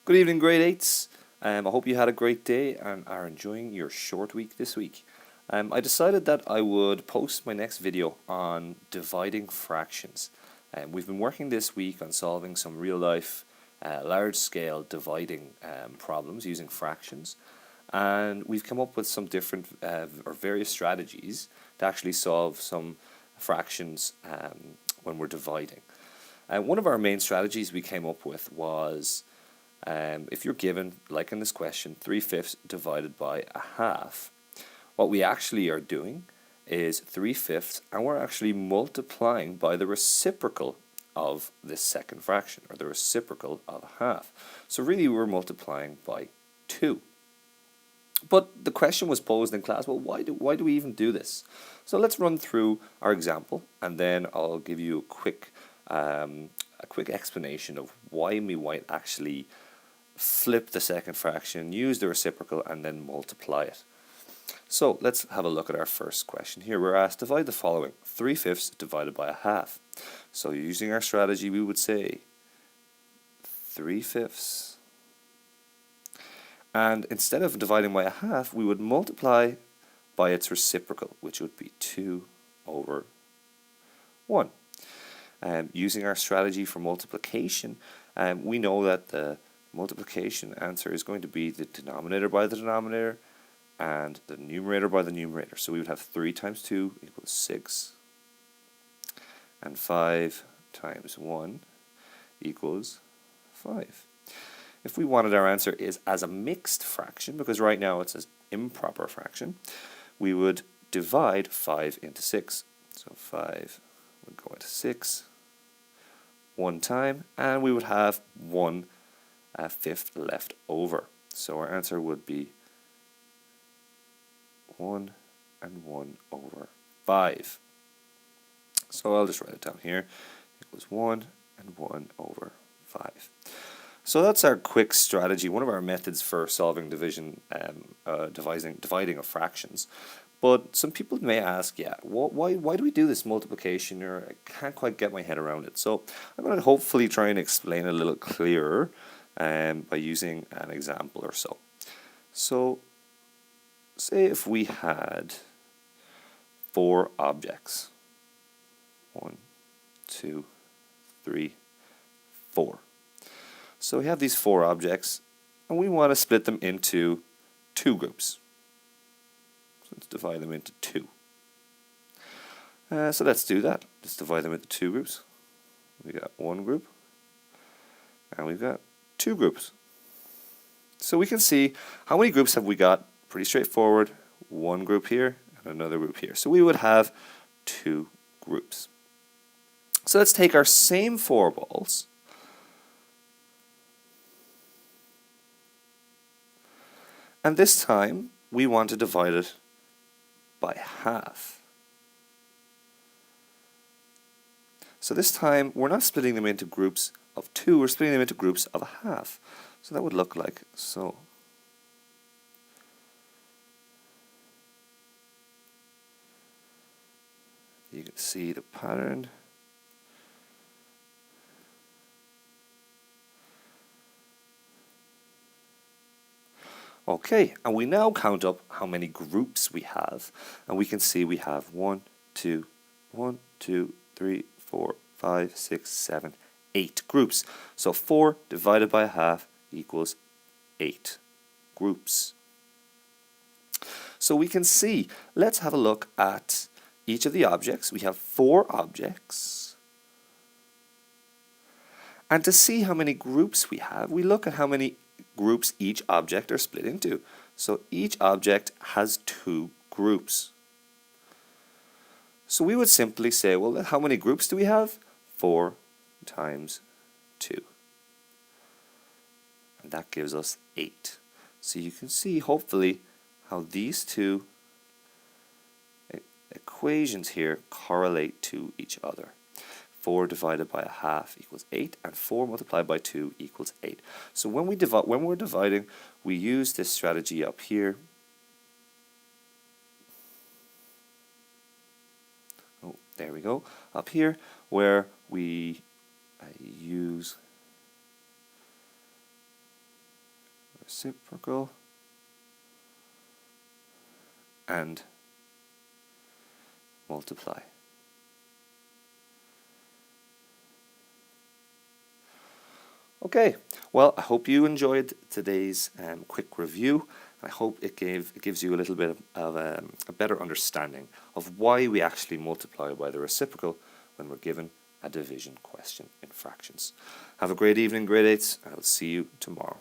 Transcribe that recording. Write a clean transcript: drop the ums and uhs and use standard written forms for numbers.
Good evening, grade eights. I hope you had a great day and are enjoying your short week this week. I decided that I would post my next video on dividing fractions. We've been working this week on solving some real life, large scale dividing problems using fractions. And we've come up with some different or various strategies to actually solve some fractions when we're dividing. One of our main strategies we came up with was if you're given, like in this question, 3/5 divided by a half, what we actually are doing is 3/5 and we're actually multiplying by the reciprocal of this second fraction, or the reciprocal of a half. So really we're multiplying by 2. But the question was posed in class, well, why do we even do this? So let's run through our example and then I'll give you a quick explanation of why we might actually flip the second fraction, use the reciprocal, and then multiply it. So let's have a look at our first question here. We're asked divide the following: 3/5 divided by a half. So using our strategy, we would say 3/5. And instead of dividing by a half, we would multiply by its reciprocal, which would be 2/1. Using our strategy for multiplication, we know that the multiplication answer is going to be the denominator by the denominator and the numerator by the numerator. So we would have 3 times 2 equals 6, and 5 times 1 equals 5. If we wanted our answer is as a mixed fraction, because right now it's an improper fraction, we would divide 5 into 6. So 5 would go into 6 one time, and we would have 1/5 left over. So our answer would be 1 and 1 over 5. So I'll just write it down here. Equals 1 and 1 over 5. So that's our quick strategy, one of our methods for solving division, dividing of fractions. But some people may ask, yeah, why do we do this multiplication? Or I can't quite get my head around it. So I'm going to hopefully try and explain a little clearer by using an example or so. So say if we had 4 objects. 1, 2, 3, 4. So we have these 4 objects, and we want to split them into 2 groups. So let's divide them into 2. So let's do that. Let's divide them into 2 groups. We got 1 group, and we've got 2 groups. So we can see how many groups have we got. Pretty straightforward. 1 group here and another group here. So we would have 2 groups. So let's take our same 4 balls, and this time we want to divide it by half. So this time we're not splitting them into groups of 2, we're splitting them into groups of a half. So that would look like so. You can see the pattern. Okay, and we now count up how many groups we have, and we can see we have 1, 2, 3, 4, 5, 6, 7, 8 groups. So 4 divided by a half equals 8 groups. So we can see, let's have a look at each of the objects. We have 4 objects. And to see how many groups we have, we look at how many groups each object are split into. So each object has 2 groups. So we would simply say, well, how many groups do we have? 4 times 2. And that gives us 8. So you can see, hopefully, how these two equations here correlate to each other. 4 divided by a half equals 8, and 4 multiplied by 2 equals 8. So when we're dividing, we use this strategy up here. Oh, there we go. Up here, where we use reciprocal, and multiply. Okay, well, I hope you enjoyed today's quick review. I hope it gives you a little bit of a better understanding of why we actually multiply by the reciprocal when we're given a division question in fractions. Have a great evening, grade 8s, and I'll see you tomorrow.